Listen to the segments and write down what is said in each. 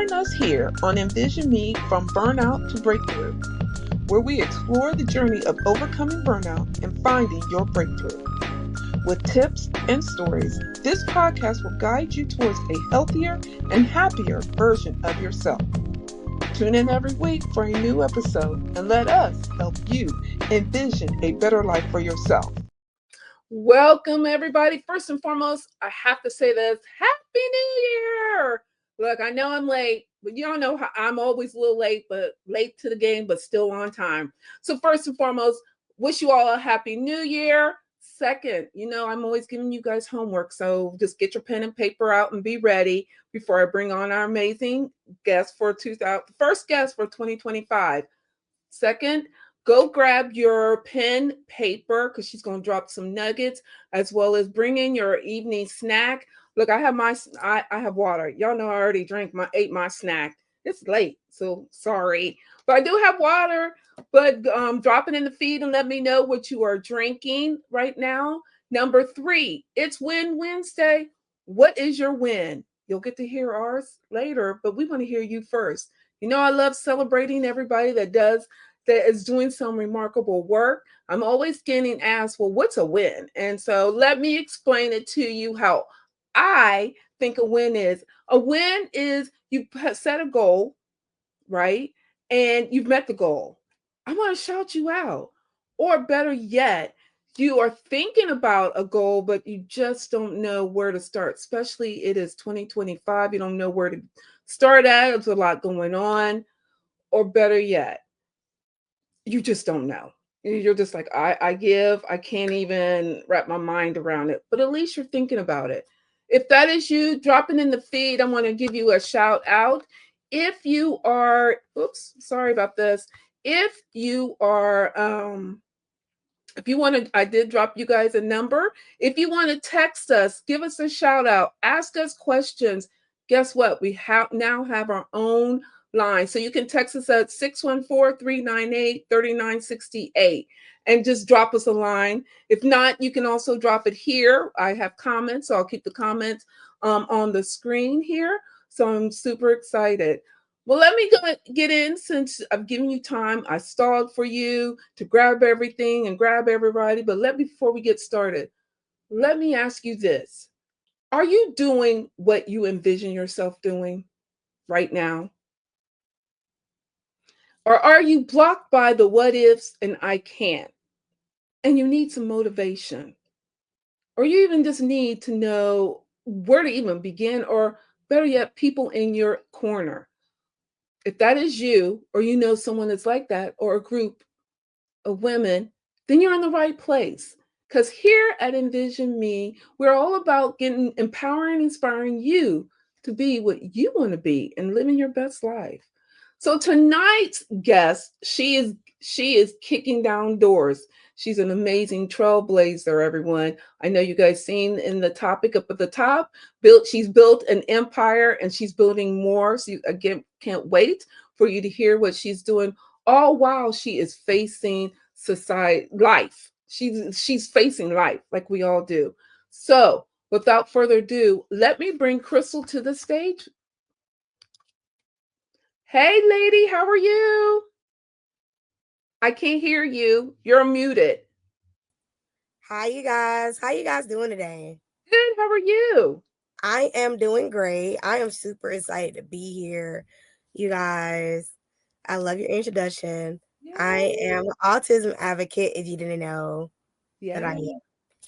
Join us here on Envision Me from Burnout to Breakthrough, where we explore the journey of overcoming burnout and finding your breakthrough. With tips and stories, this podcast will guide you towards a healthier and happier version of yourself. Tune in every week for a new episode and let us help you envision a better life for yourself. Welcome, everybody. First and foremost, I have to say this: Happy New Year! Look, I know I'm late, but y'all know how I'm always a little late, but late to the game, but still on time. So, first and foremost, wish you all a Happy New Year. Second, I'm always giving you guys homework, so just get your pen and paper out and be ready before I bring on our amazing guest for 2000, first guest for 2025. Second, go grab your pen, paper, because she's going to drop some nuggets, as well as bring in your evening snack. Look, I have water. Y'all know I already ate my snack. It's late, so sorry, but I do have water. But drop it in the feed and let me know what you are drinking right now. Number three, it's Win Wednesday. What is your win? You'll get to hear ours later, but we want to hear you first. I love celebrating everybody that is doing some remarkable work. I'm always getting asked, well, what's a win? And so let me explain it to you how I think a win is. A win is you set a goal, right? And you've met the goal. I want to shout you out. Or better yet, you are thinking about a goal, but you just don't know where to start, especially it is 2025. You don't know where to start at. There's a lot going on. Or better yet, you just don't know. You're just like, I can't even wrap my mind around it. But at least you're thinking about it. If that is you, drop it in the feed. I want to give you a shout out. If you are, oops, sorry about this. If you want to, I did drop you guys a number. If you want to text us, give us a shout out, ask us questions. Guess what? We now have our own line. So you can text us at 614-398-3968 and just drop us a line. If not, you can also drop it here. I have comments, so I'll keep the comments on the screen here. So I'm super excited. Well, let me get in since I've given you time. I stalled for you to grab everything and grab everybody. But before we get started, let me ask you this. Are you doing what you envision yourself doing right now? Or are you blocked by the what ifs and I can't? And you need some motivation. Or you even just need to know where to even begin, or better yet, people in your corner. If that is you, or you know someone that's like that, or a group of women, then you're in the right place. Because here at Envision Me, we're all about getting empowering, inspiring you to be what you want to be and living your best life. So tonight's guest, she is kicking down doors. She's an amazing trailblazer, everyone. I know you guys seen in the topic up at the top. She's built an empire and she's building more. So you again can't wait for you to hear what she's doing, all while she is facing society life. She's facing life like we all do. So without further ado, let me bring Crystal to the stage. Hey, lady, how are you? I can't hear you. You're muted. Hi, you guys. How you guys doing today? Good. How are you? I am doing great. I am super excited to be here, you guys. I love your introduction. I am Yay. an autism advocate, if you didn't know that I Yeah. am,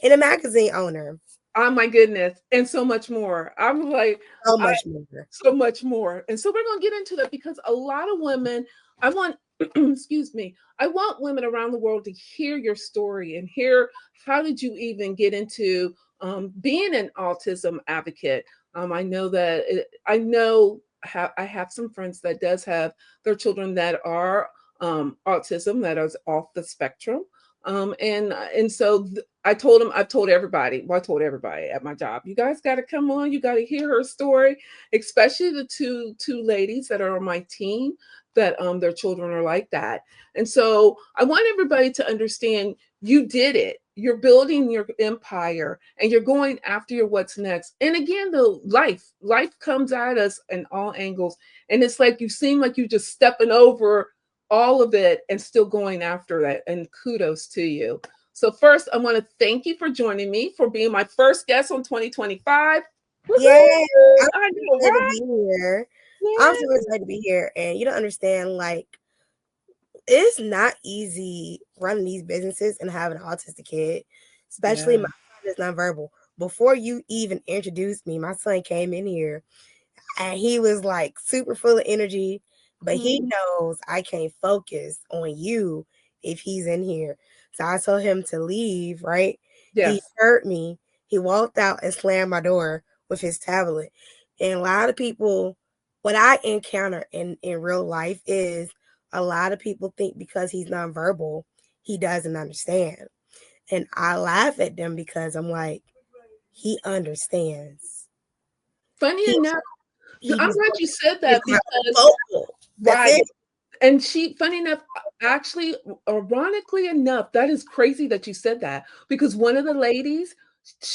and a magazine owner. Oh my goodness. And so much more. I'm like, So I much more. so much more. And so we're gonna get into that because a lot of women, I want excuse me, I want women around the world to hear your story and hear how did you even get into being an autism advocate. I know that I have some friends that does have their children that are autism that is off the spectrum. And so I've told everybody, well, I told everybody at my job, you guys got to come on, you got to hear her story, especially the two ladies that are on my team that their children are like that. And so I want everybody to understand you did it. You're building your empire and you're going after your what's next. And again, the life comes at us in all angles. And it's like you seem like you're just stepping over all of it and still going after that. And kudos to you. So first, I want to thank you for joining me, for being my first guest on 2025. Yay! Woohoo! I'm I know, excited to right? be here. I'm super Yeah. excited to be here. And you don't understand, like, it's not easy running these businesses and having an autistic kid, especially Yeah. my son is nonverbal. Before you even introduced me, my son came in here and he was like super full of energy, but he Mhm. knows I can't focus on you if he's in here. So I told him to leave, right? He Yes. heard me. He walked out and slammed my door with his tablet. And a lot of people, what I encounter in real life is a lot of people think because he's nonverbal, he doesn't understand. And I laugh at them because I'm like, he understands. Funny He enough, he I'm just glad you said It's that not because, vocal. That's right. it. And she, funny enough, actually, ironically enough, that is crazy that you said that because one of the ladies,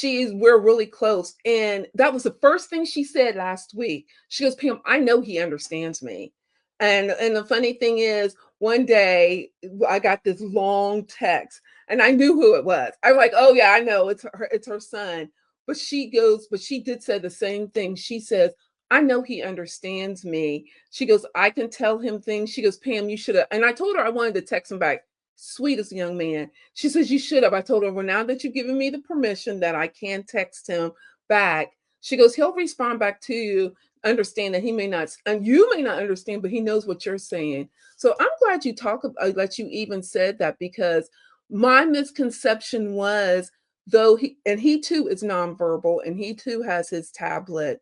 we're really close. And that was the first thing she said last week. She goes, Pam, I know he understands me. And the funny thing is, one day I got this long text and I knew who it was. I'm like, oh yeah, I know it's her son. But she goes, but she did say the same thing. She says, I know he understands me. She goes, I can tell him things. She goes, Pam, you should have. And I told her I wanted to text him back. Sweetest young man. She says, you should have. I told her, well, now that you've given me the permission that I can text him back, she goes, he'll respond back to you. Understand that he may not, and you may not understand, but he knows what you're saying. So I'm glad you that you even said that because my misconception was, though he too is nonverbal and he too has his tablet,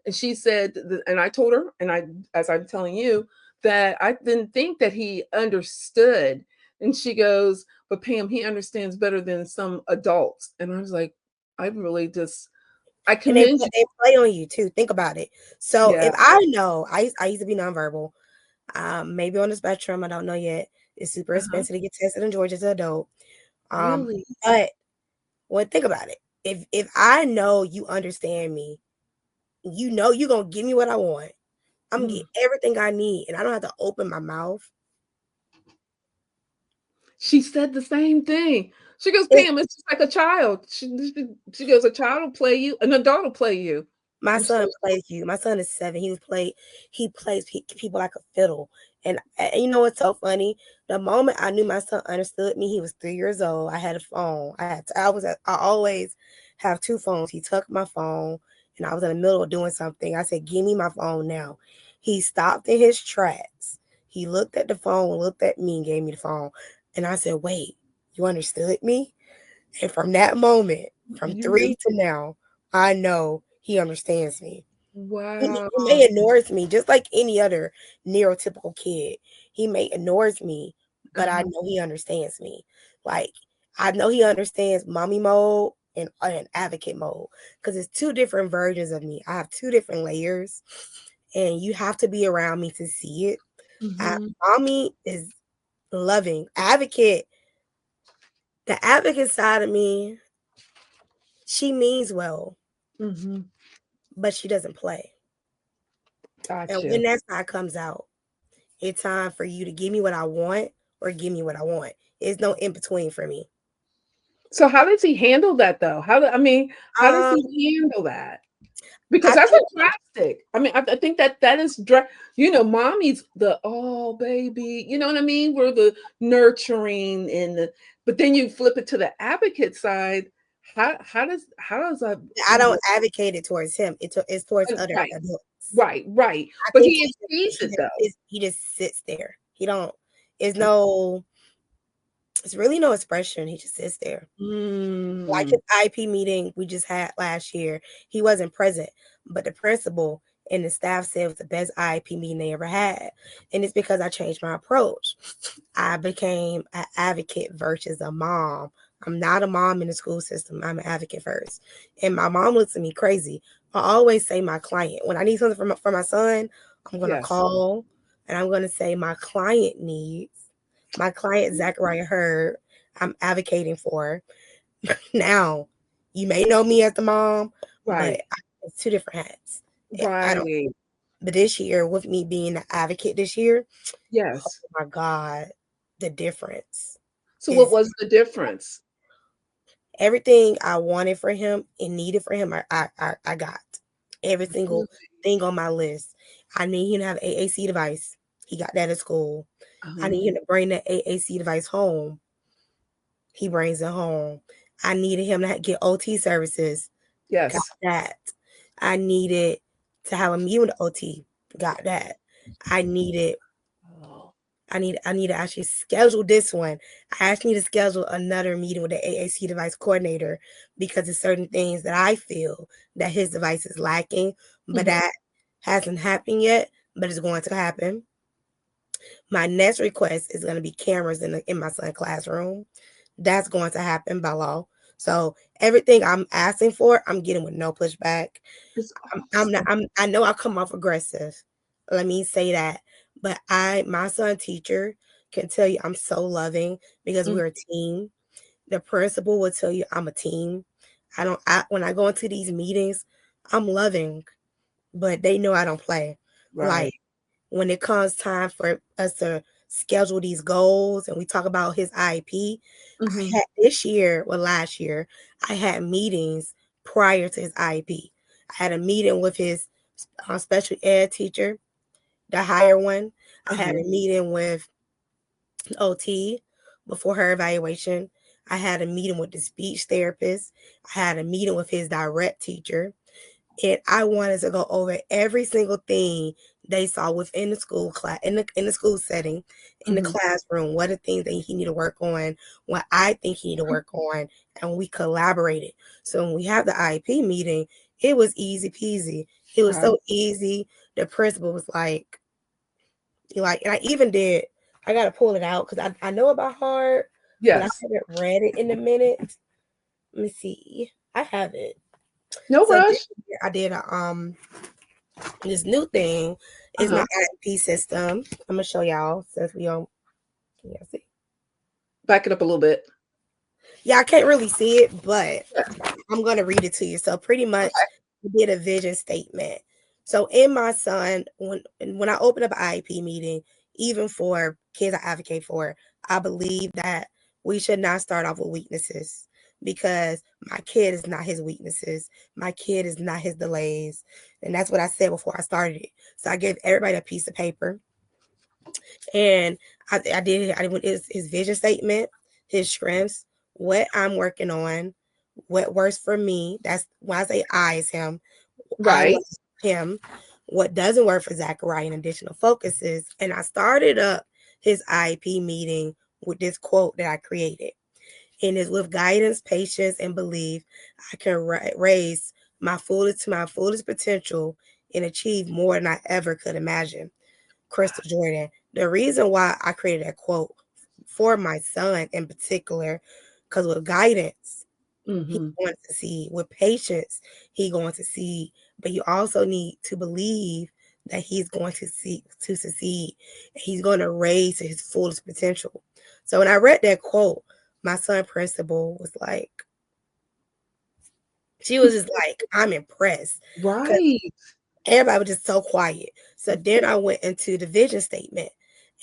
and she said, and I told her, and as I'm telling you, that I didn't think that he understood. And she goes, but Pam, he understands better than some adults. And I was like, I really just, I And they commend you. they play on you too. Think about it. So Yeah. if I know, I used to be nonverbal, maybe on the spectrum, I don't know yet. It's super Uh-huh. expensive to get tested in Georgia as an adult. Really? But well, think about it. If I know you understand me, you know you're gonna give me what I want. I'm gonna get Mm. everything I need, and I don't have to open my mouth. She said the same thing. She goes, It, Pam, it's just like a child. She goes, a child will play you, an adult will play you. My And so, son plays you. My son is 7. He plays people like a fiddle. And you know what's so funny? The moment I knew my son understood me, he was 3 years old. I had a phone. I always have 2 phones. He took my phone and I was in the middle of doing something. I said, "Give me my phone now." He stopped in his tracks. He looked at the phone, looked at me, and gave me the phone. And I said, "Wait, you understood me?" And from that moment, from you knew. 3 to now, I know he understands me. Wow. He may ignores me just like any other neurotypical kid. He may ignores me, but I Uh-huh. know he understands me. Like I know he understands mommy mode and advocate mode because it's 2 different versions of me. I have 2 different layers, and you have to be around me to see it. Mhm. Mommy is loving. The advocate side of me, she means well, Mhm. but she doesn't play. And Gotcha. when that side comes out, it's time for you to give me what I want or give me what I want. There's no in between for me. So how does he handle that though? I mean, how does Um, he handle that? Because I that's think a drastic. I mean, I think that is mommy's the oh baby, you know what I mean? We're the nurturing and the, but then you flip it to the advocate side. How does that I he don't advocate it towards him. It's towards other right, adults. right. I But think he sees it though. he just sits there. He don't. It's no. It's really no expression. He just sits there. Like Mm, his IP meeting we just had last year, he wasn't present, but the principal and the staff said it was the best IP meeting they ever had. And it's because I changed my approach. I became an advocate versus a mom I'm not a mom in the school system. I'm an advocate first. And my mom looks at me crazy. I always say my client. When I need something for my son, I'm going to Yes. call and I'm going to say my client needs, my client Zachariah Hurd, I'm advocating for. Now, you may know me as the mom, but Right. it's two different hats. I don't, Right. but this year, with me being an advocate this year, oh Yes. my God, the difference So what is was the difference? everything I wanted for him and needed for him. I got every single Really? thing on my list. I need him to have AAC device. He got that at school. I Uh-huh. need him to bring that AAC device home. He brings it home. I needed him to get OT services. Got Yes. that. I needed to have a meeting with OT. Got that. I needed Oh. I need to actually schedule this one. I actually need to schedule another meeting with the AAC device coordinator because there's certain things that I feel that his device is lacking, but Mhm. that hasn't happened yet, but it's going to happen. My next request is going to be cameras in my son's classroom. That's going to happen by law. So everything I'm asking for, I'm getting with no pushback. It's I'm not. awesome. I know I come off aggressive. Let me say that. But my son teacher can tell you I'm so loving because Mm. we're a team. The principal will tell you I'm a team. When I go into these meetings, I'm loving, but they know I don't play. Right. Like when it comes time for us to schedule these goals and we talk about his IEP, I Mhm. had this year, well, last year, I had meetings prior to his IEP. I had a meeting with his special ed teacher, the higher one. I had Uh-huh. a meeting with OT before her evaluation. I had a meeting with the speech therapist. I had a meeting with his direct teacher. And I wanted to go over every single thing they saw within the school class, in the school setting, in the Mhm. classroom. What are things that he need to work on? What I think he need to work on, and we collaborated. So when we have the IEP meeting, it was easy peasy. It was Right. so easy. The principal was like, and I even did. I gotta pull it out because I know it by heart, but I Yes. haven't read it in a minute. Let me see. I have it. No So this rush. year I did this new thing is my Uh-huh. IEP system. I'm gonna show y'all since we on. Can y'all see? Back it up a little bit. Yeah, I can't really see it, but Yes. I'm gonna read it to you. So pretty much, Okay. we did a vision statement. So in my son, when I open up an IEP meeting, even for kids I advocate for, I believe that we should not start off with weaknesses because my kid is not his weaknesses. My kid is not his delays, and that's what I said before I started it. So I gave everybody a piece of paper and I went his vision statement, his strengths, what I'm working on, what works for me. That's when I say I is him. I Right. love him. What doesn't work for Zachariah and additional focuses. And I started up his IEP meeting with this quote that I created. And it's with guidance, patience, and belief, I can raise my fullest potential and achieve more than I ever could imagine. Crystal Jordan. The reason why I created that quote for my son in particular, because with guidance, he Mhm. going to see. With patience, he going to see. But you also need to believe that he's going to see to succeed. He's going to raise to his fullest potential. So when I read that quote, my son principal was like, she was just like, I'm impressed. Because Right. everybody was just so quiet. So then I went into the vision statement.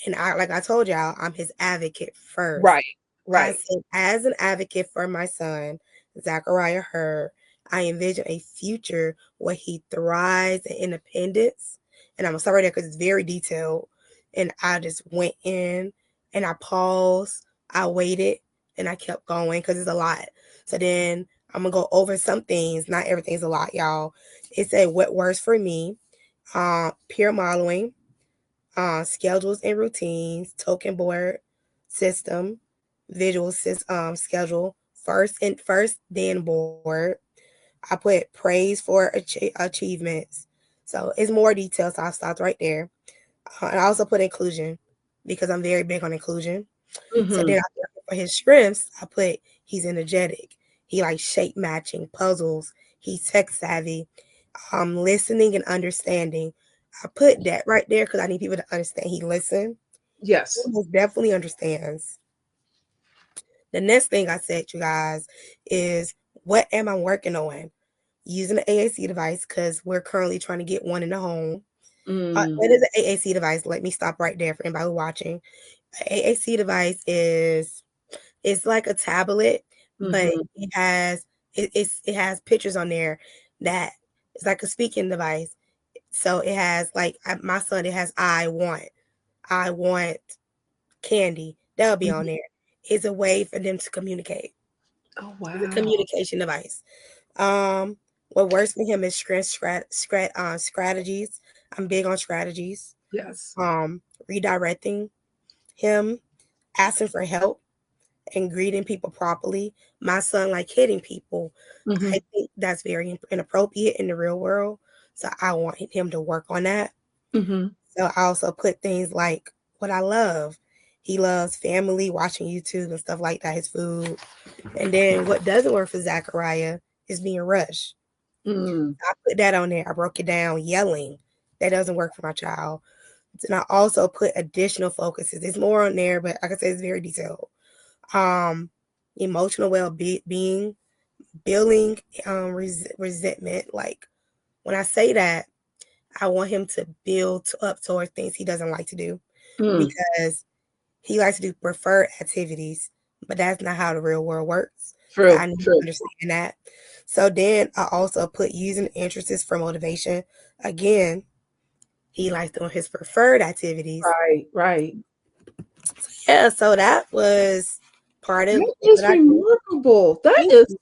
And like I told y'all, I'm his advocate first. Right. I Right. said, as an advocate for my son, Zachariah Hurd, I envision a future where he thrives in independence. And I'm gonna start right there because it's very detailed. And I just went in and I paused, I waited, and I kept going because it's a lot. So then I'm gonna go over some things. Not everything's a lot, y'all. It said what works for me, peer modeling, schedules and routines, token board system, schedule, first then board. I put praise for achievements. So it's more details. So I stopped right there. And I also put inclusion because I'm very big on inclusion. So then Mhm. for his strengths, I put he's energetic. He likes shape matching, puzzles. He's tech savvy, listening and understanding. I put that right there because I need people to understand. He listens. He Yes. most definitely understands. The next thing I said, you guys, is what am I working on? Using the AAC device because we're currently trying to get one in the home. Mm. What is an AAC device? Let me stop right there for anybody watching. An AAC device is it's like a tablet, but Mm-hmm. it has pictures on there that it's like a speaking device. So it has like my son. It has I want candy. That'll be on Hmm. there. It's a way for them to communicate. Oh It's a wow. communication device. Um, what works for him is strategies. I'm big on strategies. Yes. Redirecting him, asking for help, and greeting people properly. My son like hitting people. Mm-hmm. I think that's very inappropriate in the real world. So I want him to work on that. Mm-hmm. So I also put things like what I love. He loves family, watching YouTube and stuff like that, his food. And then what doesn't work for Zachariah is being rushed. Mm. I put that on there. I broke it down, yelling. That doesn't work for my child. And I also put additional focuses. There's more on there, but like I said, it's very detailed. Um, Emotional well-being, building resentment. Like when I say that, I want him to build up towards things he doesn't like to do Mm. because he likes to do preferred activities, but that's not how the real world works. So True. I need to True. understand that. So then I also put using interests for motivation. Again, he likes doing his preferred activities. Right. Right. Yeah, so that was part of That is what I did. remarkable. That Thank is you.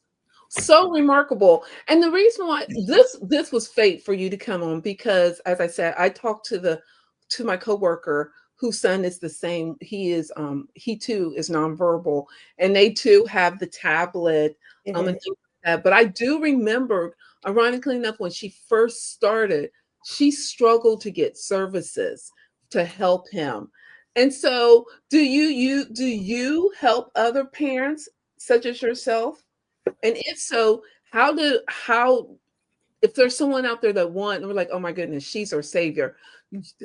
so remarkable. And the reason why this was fate for you to come on because as I said, I talked to my coworker whose son is the same. He too is nonverbal and they too have the tablet and Mhm. things like that. But I do remember ironically enough when she first started, she struggled to get services to help him. And so do you help other parents such as yourself? And if so, how if there's someone out there that want and we're like, oh my goodness, she's our savior,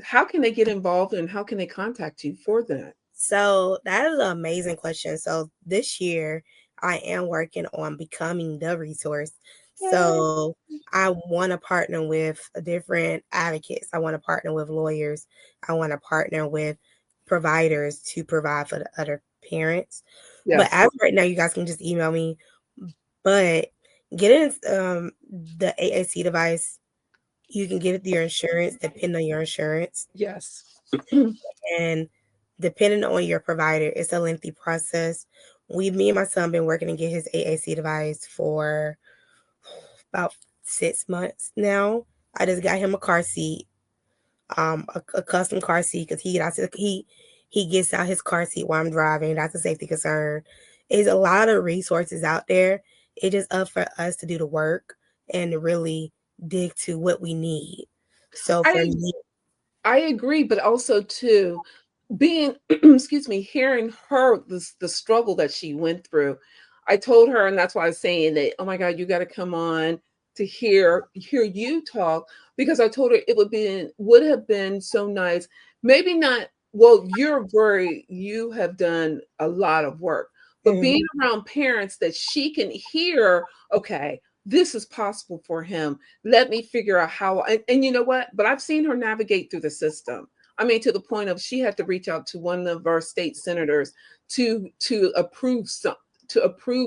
how can they get involved and how can they contact you for that? So that is an amazing question. So this year, I am working on becoming the resource. Yay. So I want to partner with different advocates. I want to partner with lawyers. I want to partner with providers to provide for the other parents. But Yes. as right now, you guys can just email me. But getting the AAC device, you can get it through your insurance, depending on your insurance. Yes. And depending on your provider, it's a lengthy process. Me and my son, been working to get his AAC device for about 6 months now. I just got him a car seat, a custom car seat because he gets out his car seat while I'm driving. That's a safety concern. There's a lot of resources out there. It's just up for us to do the work and to really dig to what we need. So for I me, I agree, but also too, being excuse me, hearing her the struggle that she went through. I told her, and that's why I was saying that, oh my God, you got to come on to hear you talk because I told her it would have been so nice. Maybe not, well, you have done a lot of work, but mhm, being around parents that she can hear, okay, this is possible for him. Let me figure out how and you know what? But I've seen her navigate through the system. I mean, to the point of she had to reach out to one of our state senators to approve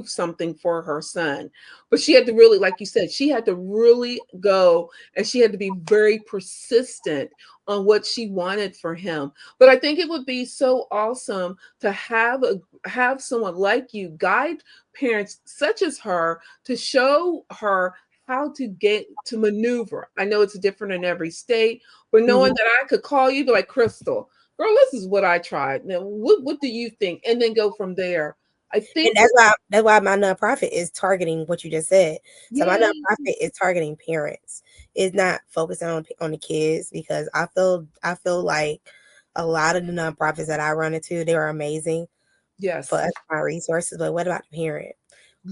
something for her son. But she had to really, like you said, she had to really go and she had to be very persistent on what she wanted for him. But I think it would be so awesome to have someone like you guide parents such as her to show her how to get to maneuver. I know it's different in every state, but knowing mhm. that I could call you, be like, Crystal, girl, this is what I tried. Now, what do you think? And then go from there. I And think that's why my nonprofit is targeting what you just said. So my yeah, nonprofit is targeting parents. It's not focusing on the kids because I feel like a lot of the nonprofits that I run into, they are amazing, for us Yes. to find resources, but what about the parent?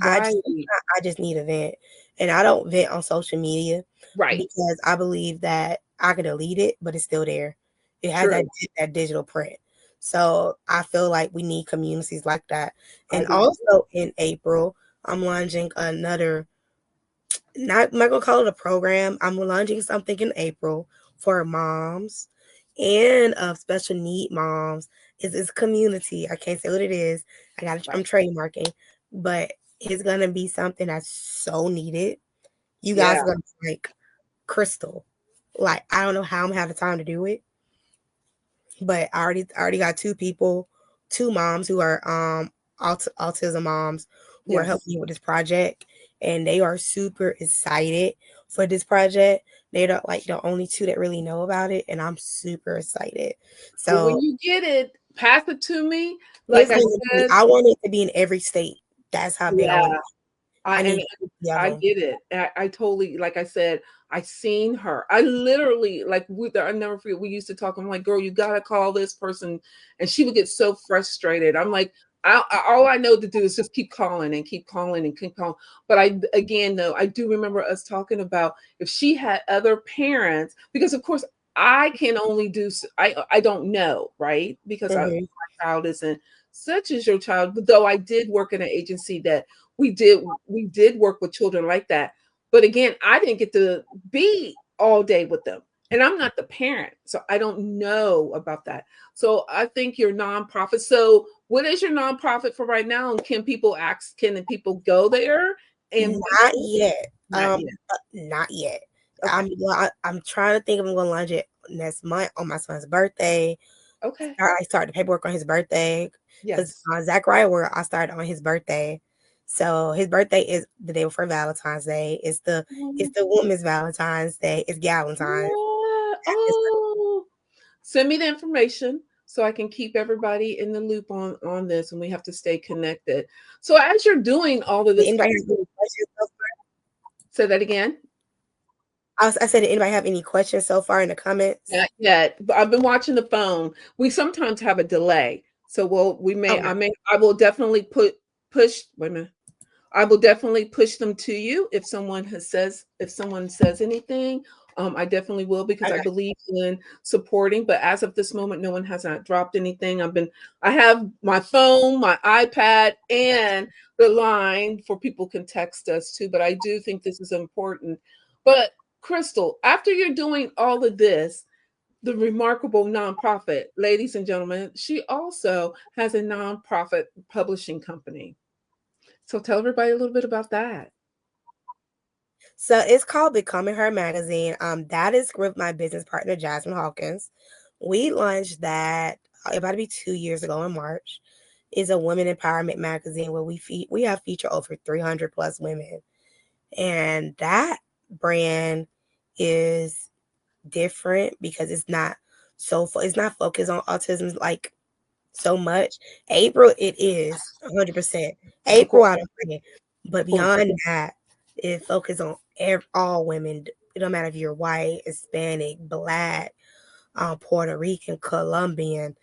I just Right. I just need a vent, and I don't vent on social media Right. because I believe that I could delete it, but it's still there. It has True. that digital print. So I feel like we need communities like that. I And do too. also in April, I'm launching another, I'm not gonna call it a program. I'm launching something in April for moms and special need moms. It's community. I can't say what it is. I'm Right. trademarking, but it's gonna be something that's so needed. You guys Yeah. are gonna be like Crystal. Like I don't know how I'm gonna have the time to do it, but I already got two people, two moms who are autism moms who are Yes. helping me with this project, and they are super excited for this project. They're like the only two that really know about it, and I'm super excited. Well, when So you get it, pass it to me. Like it's I going to be. said, I want it to be in every state. That's how big I yeah. want it. I I and need 50 of I them. get it. I totally, like I said, I seen her. I literally, like, with her, I never forget. We used to talk. I'm like, girl, you gotta call this person, and she would get so frustrated. I'm like, all I know to do is just keep calling and keep calling and keep calling. But I, again, though, I do remember us talking about if she had other parents, because of course I can only do. I don't know, right? Because Hmm. my child isn't such as your child. But though I did work in an agency that we did work with children like that. But again, I didn't get to be all day with them. And I'm not the parent, so I don't know about that. So I think your nonprofit. So what is your nonprofit for right now? And can the people go there and be Not yet. not yet? Not yet. Okay. I'm trying to think if I'm going to launch it next month on my son's birthday. Okay. I started the paperwork on his birthday because Yes. Zachariah where I started on his birthday. So his birthday is the day before Valentine's Day. It's Mhm. the woman's Valentine's Day. It's Galentine's. Yeah. It's Oh, send me the information so I can keep everybody in the loop on this, and we have to stay connected. So as you're doing all of did this, anybody have any questions so say that again. I said, did anybody have any questions so far in the comments? Not yet, but I've been watching the phone. We sometimes have a delay, so we may, Okay. I will definitely push. Wait a minute. I will definitely push them to you if someone says anything. I definitely will because I Okay. believe in supporting. But as of this moment, no one has not dropped anything. I have my phone, my iPad, and the line for people can text us too. But I do think this is important. But Crystal, after you're doing all of this, the remarkable nonprofit, ladies and gentlemen, she also has a nonprofit publishing company. So tell everybody a little bit about that. So it's called Becoming Her Magazine. That is with my business partner, Jasmine Hawkins. We launched that about to be 2 years ago in March. It's a women empowerment magazine where we have featured over 300 plus women. And that brand is different because it's not focused on autism like so much. April, it is 100%. Of April, course, I don't think, but of course. beyond that, it focuses on all women. It don't matter if you're white, Hispanic, Black, Puerto Rican, Colombian.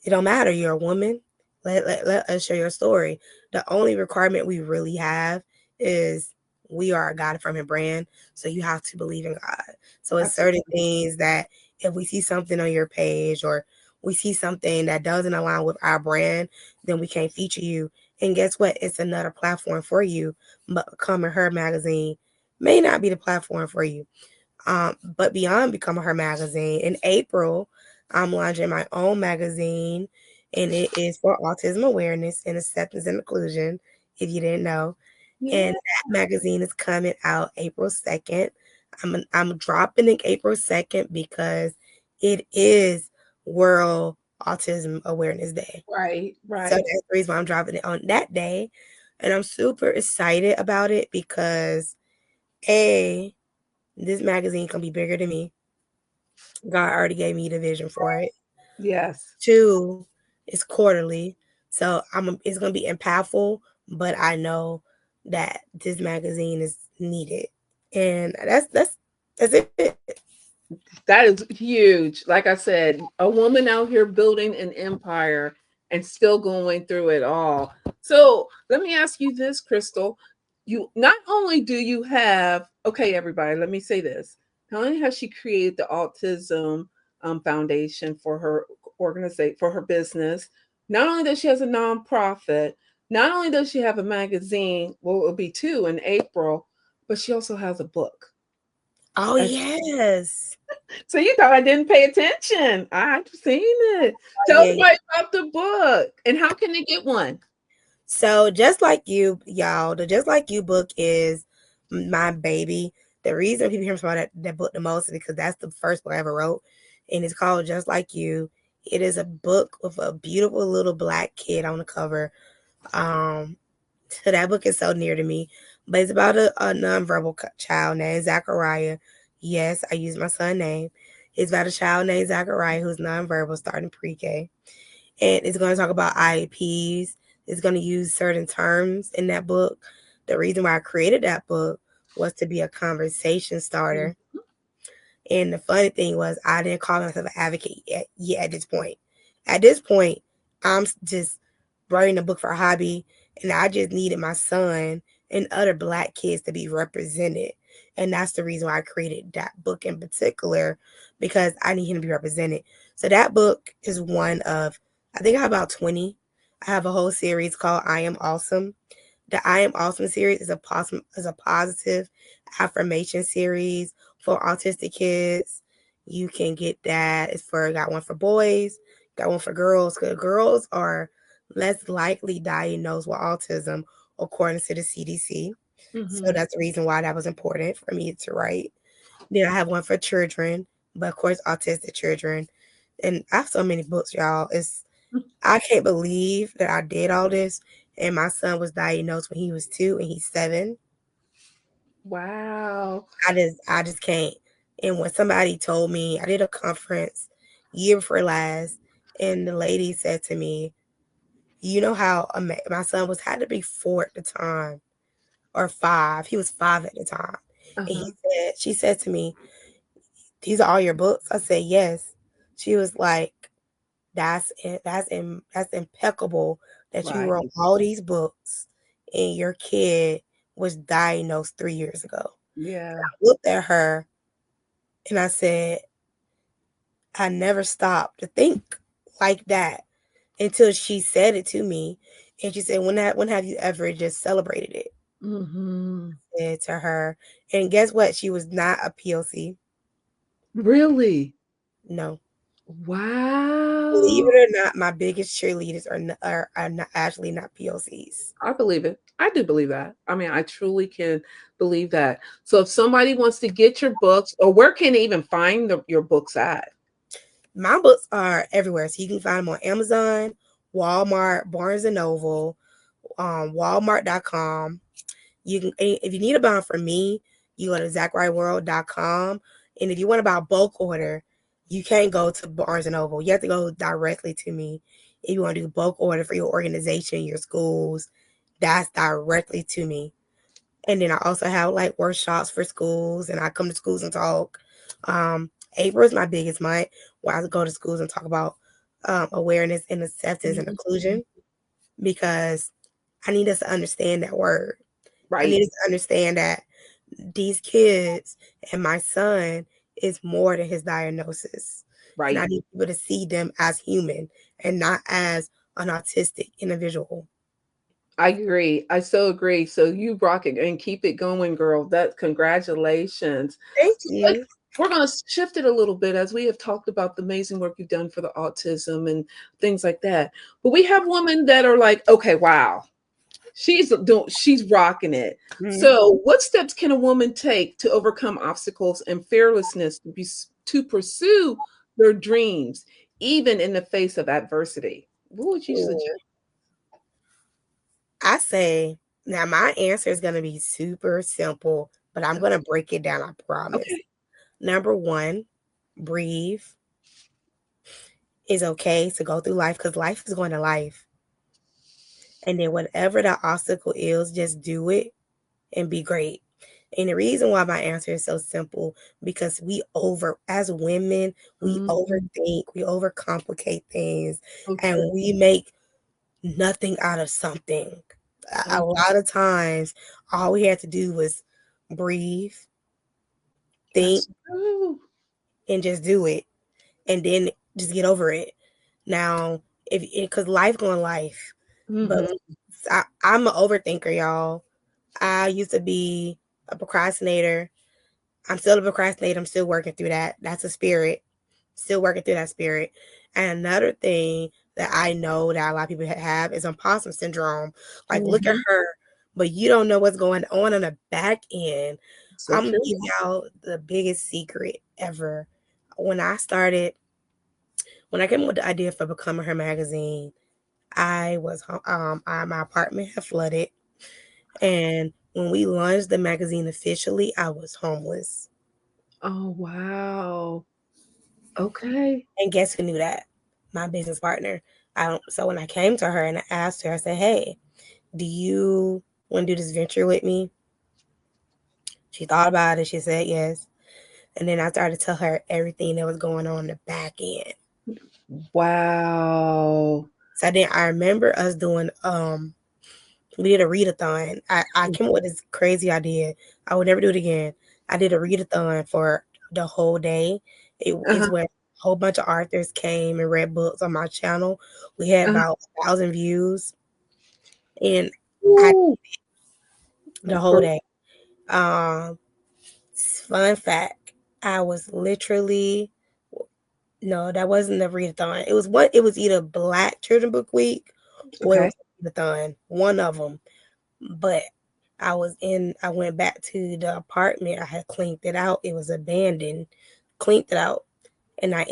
It don't matter. You're a woman. Let us share your story. The only requirement we really have is we are a God affirming brand. So you have to believe in God. So it's certain Absolutely. things that if we see something on your page or we see something that doesn't align with our brand, then we can't feature you. And guess what? It's another platform for you. But Becoming Her magazine may not be the platform for you. But beyond Becoming Her magazine, in April, I'm launching my own magazine, and it is for autism awareness and acceptance and inclusion, if you didn't know. And Yeah. that magazine is coming out April 2nd. I'm dropping it April 2nd because it is World Autism Awareness Day. Right, So right. that's the reason why I'm dropping it on that day. And I'm super excited about it because A, this magazine can be bigger than me. God already gave me the vision for it. Yes. Two, it's quarterly, so it's gonna be impactful. But I know that this magazine is needed, and that's it. That is huge. Like I said, a woman out here building an empire, and still going through it all. So let me ask you this, Crystal. You not only do you have, okay, everybody, let me say this. Not only has she created the Autism Foundation for her organization, for her business, not only does she has a nonprofit, not only does she have a magazine, well, it will be two in April, but she also has a book. Oh yes. So you thought I didn't pay attention. I've seen it. Oh, Tell yeah. everybody about the book and how can they get one? So just like you, y'all, the Just Like You book is my baby. The reason people hear me about that book the most is because that's the first book I ever wrote, and it's called Just Like You. It is a book with a beautiful little black kid on the cover. Um, so that book is so near to me. But it's about a nonverbal child named Zachariah. Yes, I use my son's name. It's about a child named Zachariah who's nonverbal starting pre-K. And it's going to talk about IEPs. It's going to use certain terms in that book. The reason why I created that book was to be a conversation Mm. starter. And the funny thing was, I didn't call myself an advocate yet at this point. At this point, I'm just writing a book for a hobby, and I just needed my son and other black kids to be represented. And that's the reason why I created that book in particular, because I need him to be represented. So that book is one of, I think I have about 20. I have a whole series called I Am Awesome. The I Am Awesome series is a positive affirmation series for autistic kids. You can get that. It's for got one for boys, got one for girls. Because girls are less likely diagnosed with autism according to the CDC. So Mhm. that's the reason why that was important for me to write. Then I have one for children, but of course autistic children. And I have so many books, y'all. I can't believe that I did all this. And my son was diagnosed when he was 2 and he's 7. Wow. I just can't. And when somebody told me, I did a conference year before last, and the lady said to me, "You know how my son was had to be 4 at the time or 5. He was 5 at the time." And Uh-huh. she said to me, "These are all your books?" I said, "Yes." She was like, that's impeccable that you Right. wrote all these books and your kid was diagnosed 3 years ago. Yeah. I looked at her and I said, I never stopped to think like that until she said it to me. And she said, when have you ever just celebrated it? Mhm. I said to her, and guess what? She was not a POC. Really? No. Believe Wow. it or not, my biggest cheerleaders are not actually not POCs. I believe it. I do believe that. I mean, I truly can believe that. So if somebody wants to get your books, or where can they even find your books at? My books are everywhere, so you can find them on Amazon, Walmart, Barnes and Noble, Walmart.com. You can, if you need a bound from me, you go to ZachariahWorld.com. And if you want to buy a bulk order, you can't go to Barnes and Noble. You have to go directly to me. If you want to do bulk order for your organization, your schools, that's directly to me. And then I also have like workshops for schools, and I come to schools and talk. April is my biggest month where I go to schools and talk about awareness and acceptance and Mhm. inclusion, because I need us to understand that word. I Right. need us to understand that these kids and my son is more than his diagnosis. And I Right. need people to see them as human and not as an autistic individual. I agree. I so agree. So you rock it and keep it going, girl. That congratulations. Thank So you. we're going to shift it a little bit as we have talked about the amazing work you've done for the autism and things like that. But we have women that are like, okay, wow, she's rocking it. Mhm. So, what steps can a woman take to overcome obstacles and fearlessness to pursue their dreams, even in the face of adversity? What would you suggest? Ooh. I say, now my answer is going to be super simple, but I'm going to break it down, I promise. Okay. Number one, breathe. Is okay to go through life because life is going to life. And then whatever the obstacle is, just do it and be great. And the reason why my answer is so simple, because as women, we Mhm. overthink, we overcomplicate things, and Okay. we make nothing out of something. A Mm, lot of times, all we had to do was breathe, think, that's true. and just do it, and then just get over it. Now, if because life going life, but Mm-hmm. I'm an overthinker, y'all. I used to be a procrastinator. I'm still a procrastinator. I'm still working through that. That's a spirit. Still working through that spirit. And another thing that I know that a lot of people have is imposter syndrome. Like, look at Mm-hmm. her, but you don't know what's going on the back end. So I'm gonna true. give y'all the biggest secret ever. When I started, when I came up with the idea for becoming her magazine, my apartment had flooded, and when we launched the magazine officially, I was homeless. Oh, wow. Okay. And guess who knew that? My business partner. I don't, so when I came to her and I asked her, I said, "Hey, do you want to do this venture with me?" She thought about it. She said yes. And then I started to tell her everything that was going on in the back end. Wow. So then I remember us doing we did a readathon. I came up with this crazy idea. I would never do it again. I did a readathon for the whole day. It is Uh-huh. where a whole bunch of authors came and read books on my channel. We had Uh-huh. about 1,000 views, and I Ooh. the whole Girl. day. Um, fun fact: I was literally no, that wasn't the readathon. It was what it was either Black Children Book Week or it Okay. was a readathon. One of them. But I went back to the apartment. I had cleaned it out. It was abandoned. Cleaned it out. And I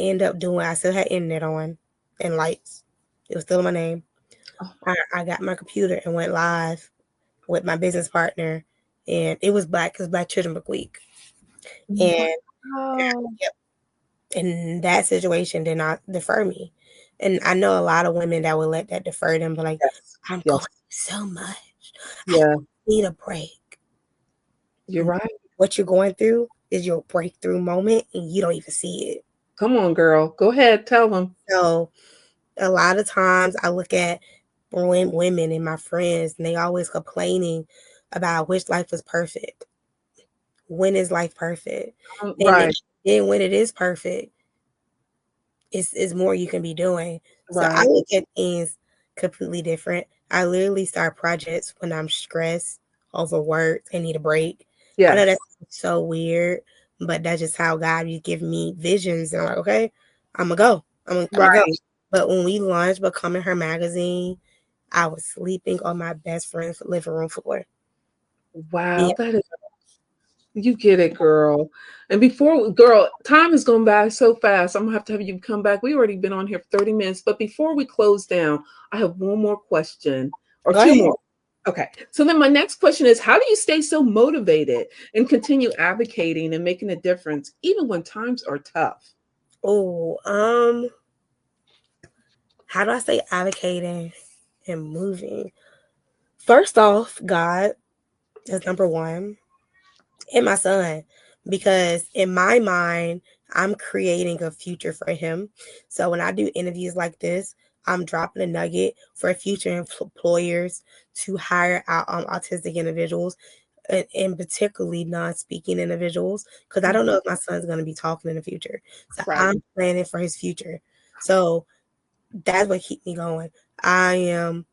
still had internet on and lights. It was still in my name. Oh, I got my computer and went live with my business partner. And it was Black Children Book Week. And wow. yep, and that situation did not defer me. And I know a lot of women that would let that defer them, but like, Yes. I'm going Yes. through so much. I Yeah. need a break. You're right. What you're going through is your breakthrough moment and you don't even see it. Come on, girl. Go ahead. Tell them. So a lot of times I look at women and my friends and they always complaining about which life was perfect. When is life perfect? And Right. then when it is perfect, it's more you can be doing. So I Right. look at things completely different. I literally start projects when I'm stressed, overworked, and need a break. I know Yes. that's so weird, but that's just how God you give me visions. And I'm like, okay, I'm gonna go. I'm gonna go. Right. But when we launched Becoming Her magazine, I was sleeping on my best friend's living room floor. Wow. Yeah, That is, you get it, girl. And girl, time is going by so fast. I'm gonna have to have you come back. We already been on here for 30 minutes, but before we close down, I have one more question or go two ahead. more. Okay. So then my next question is, how do you stay so motivated and continue advocating and making a difference even when times are tough? Oh, how do I say advocating and moving? First off, God is number one, and my son, because in my mind, I'm creating a future for him. So when I do interviews like this, I'm dropping a nugget for future employers to hire out autistic individuals and particularly non-speaking individuals because I don't know Mhm. if my son's going to be talking in the future. So Right. I'm planning for his future. So that's what keeps me going. I am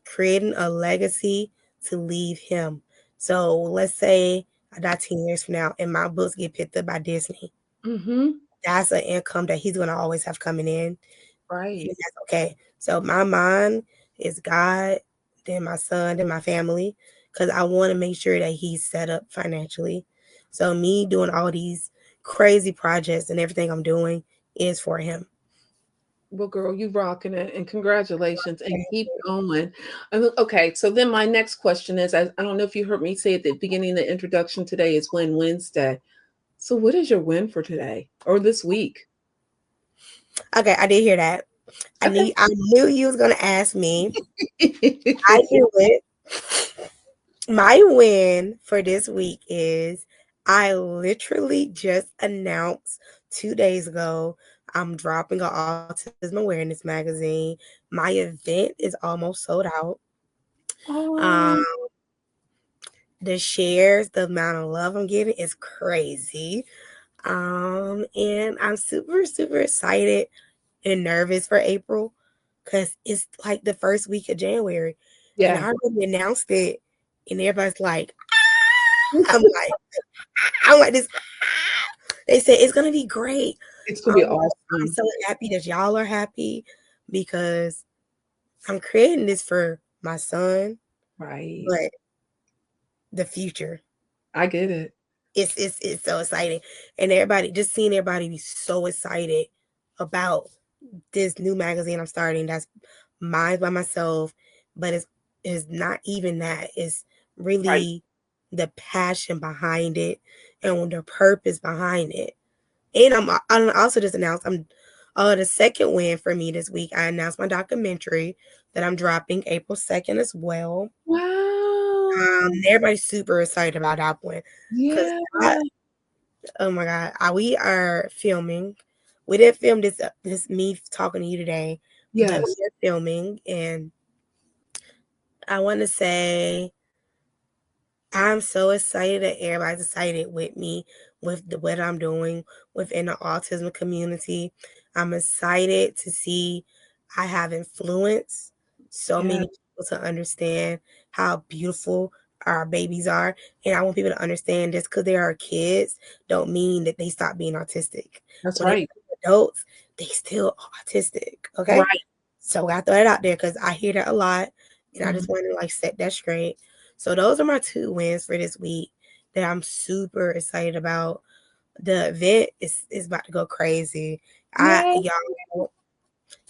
creating a legacy to leave him. So let's say I die 10 years from now and my books get picked up by Disney. Mm-hmm. That's an income that he's going to always have coming in. Right. And that's okay. So my mind is God, then my son, then my family, because I want to make sure that he's set up financially. So me doing all these crazy projects and everything I'm doing is for him. Well, girl, you rocking it, and congratulations, and keep going. Okay, so then my next question is, I don't know if you heard me say at the beginning of the introduction today is Win Wednesday. So what is your win for today or this week? Okay, I did hear that. Okay. I knew you was gonna ask me. I knew it. My win for this week is I literally just announced 2 days ago I'm dropping an autism awareness magazine. My event is almost sold out. Um, Oh, the shares, the amount of love I'm getting is crazy. And I'm super, super excited and nervous for April because it's like the first week of January. And yeah. I already announced it, and everybody's like, I'm like, I'm like this. They said it's gonna be great. It's gonna be I'm awesome. so happy that y'all are happy because I'm creating this for my son, Right. but the future. I get it. It's so exciting. And everybody just seeing everybody be so excited about this new magazine I'm starting that's mine by myself, but it's not even that. It's Right. really the passion behind it and the purpose behind it. And I'm also just announced I'm the second win for me this week. I announced my documentary that I'm dropping April 2nd as well. Wow. Everybody's super excited about that one because Yeah. oh my god, we are filming. We didn't film this me talking to you today, but Yes. we're filming, and I want to say I'm so excited that everybody's excited with me with what I'm doing within the autism community. I'm excited to see I have influenced so Yeah. many people to understand how beautiful our babies are. And I want people to understand just because they are kids don't mean that they stop being autistic. That's When they right. become adults, they still autistic. Okay. Right. So I throw that out there because I hear that a lot. And I Mhm. just want to like set that straight. So those are my two wins for this week that I'm super excited about. The event is about to go crazy. I Yeah.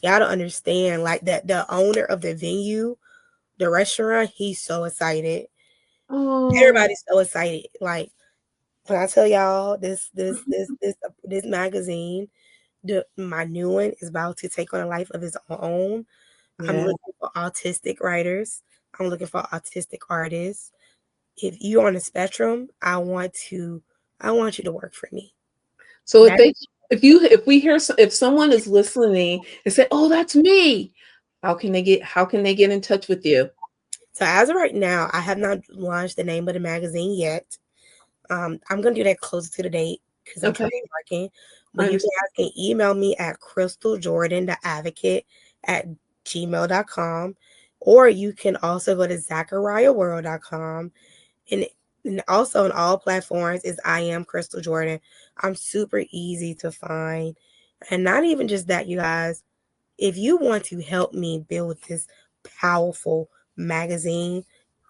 y'all don't understand. Like that the owner of the venue, the restaurant, he's so excited. Oh, Everybody's so excited. Like when I tell y'all this magazine, my new one is about to take on a life of its own. I'm yeah. looking for autistic writers. I'm looking for autistic artists. If you're on the spectrum, I want you to work for me. So That if we hear if someone is listening and say, "Oh, that's me," how can they get in touch with you? so as of right now, I have not launched the name of the magazine yet. I'm gonna do that closer to the date because I'm Okay. currently working. I But you understand. guys can email me at crystaljordantheadvocate at gmail.com, or you can also go to zachariahworld.com, and and also on all platforms is I am Crystal Jordan. I'm super easy to find. And not even just that, you guys. If you want to help me build this powerful magazine,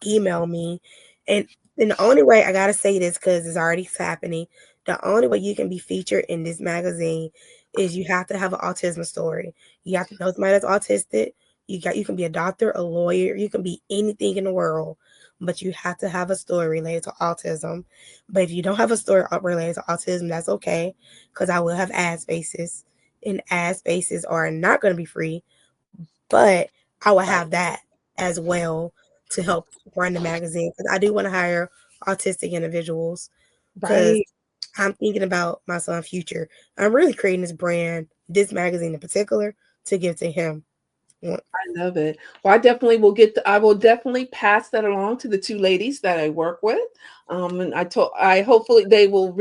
email me. And, and the only way I gotta say this because it's already happening. The only way you can be featured in this magazine is you have to have an autism story. You have to know somebody that's autistic. You can be a doctor, a lawyer, you can be anything in the world, but you have to have a story related to autism. But if you don't have a story related to autism, that's okay, because I will have ad spaces, and ad spaces are not going to be free, but I will have Right. that as well to help run the magazine because I do want to hire autistic individuals because Right. I'm thinking about my son's future. I'm really creating this brand, this magazine in particular, to give to him. I love it. Well, I will definitely pass that along to the 2 ladies that I work with. And I hopefully they will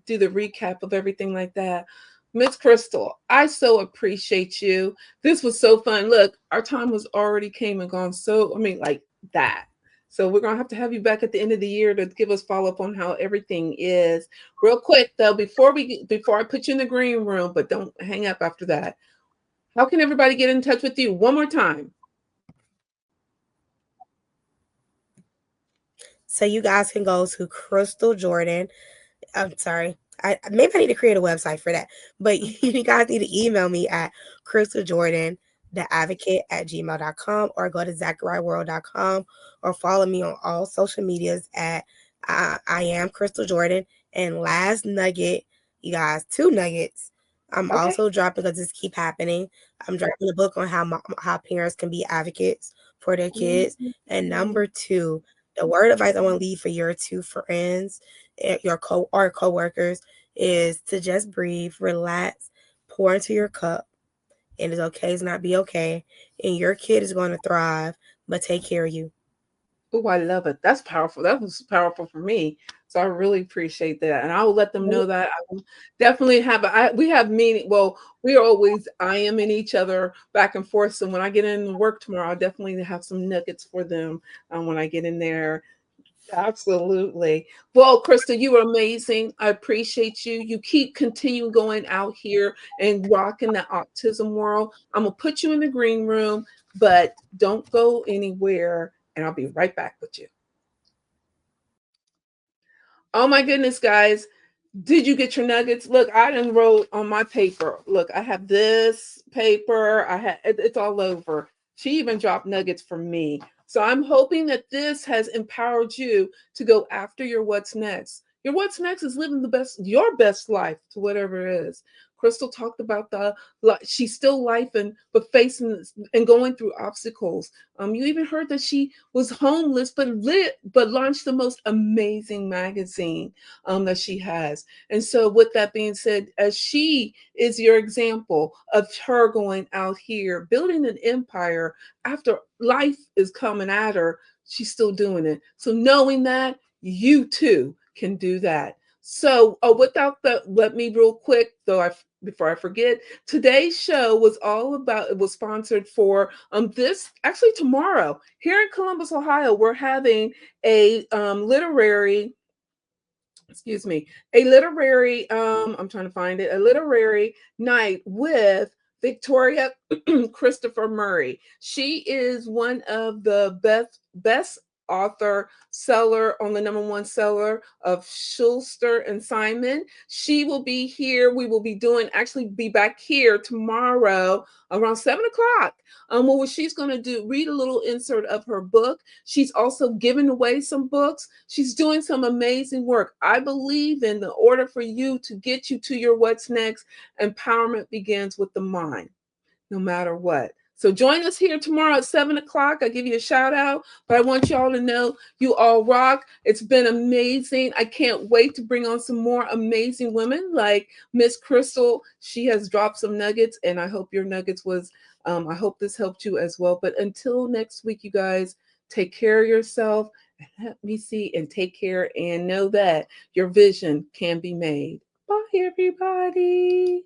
do the recap of everything like that. Miss Crystal, I so appreciate you. This was so fun. Look, our time was already came and gone. So, I mean, like that. So we're gonna have to have you back at the end of the year to give us follow up on how everything is. Real quick though, before I put you in the green room, but don't hang up after that. How can everybody get in touch with you? One more time. So you guys can go to Crystal Jordan. I'm sorry. Maybe I need to create a website for that. But you guys need to email me at Crystal Jordan, the advocate at gmail.com, or go to ZachariahWorld.com, or follow me on all social medias at I am Crystal Jordan. And last nugget, you guys, two nuggets. I'm Okay. also dropping, because this keep happening. I'm dropping a book on how parents can be advocates for their kids. And Mhm. number two, the word advice I want to leave for your two friends, your coworkers, is to just breathe, relax, pour into your cup, and it's okay to not be okay, and your kid is going to thrive, but take care of you. Oh, I love it. That's powerful. That was powerful for me. So I really appreciate that. And I will let them know that. I will definitely have we have meeting. Well, we are always I am in each other back and forth. So when I get in work tomorrow, I'll definitely have some nuggets for them when I get in there. Absolutely. Well, Krista, you are amazing. I appreciate you. You keep continuing going out here and rocking the autism world. I'm gonna put you in the green room, but don't go anywhere, and I'll be right back with you. Oh my goodness, guys. Did you get your nuggets? Look, I done wrote on my paper. Look, I have this paper. It's all over. She even dropped nuggets for me. So I'm hoping that this has empowered you to go after your what's next. Your what's next is living your best life to whatever it is. Crystal talked about she's still life but facing and going through obstacles. You even heard that she was homeless but launched the most amazing magazine that she has. And so, with that being said, as she is your example of her going out here, building an empire after life is coming at her, she's still doing it. So, knowing that, you too can do that. So, without the, let me real quick, before I forget, today's show was all about, it was sponsored for this actually tomorrow here in Columbus, Ohio. We're having a literary excuse me, a literary, I'm trying to find it, a literary night with Victoria Christopher Murray. She is one of the best author seller on the number one seller of Schuster and Simon. She will be here. We will be actually be back here tomorrow around 7 o'clock. What she's going to do, read a little insert of her book. She's also giving away some books. She's doing some amazing work. I believe in the order for you to get you to your what's next, empowerment begins with the mind, no matter what. So join us here tomorrow at 7 o'clock. I give you a shout out, but I want y'all to know you all rock. It's been amazing. I can't wait to bring on some more amazing women like Miss Crystal. She has dropped some nuggets, and I hope your nuggets was, I hope this helped you as well. But until next week, you guys, take care of yourself. And let me see, and take care and know that your vision can be made. Bye, everybody.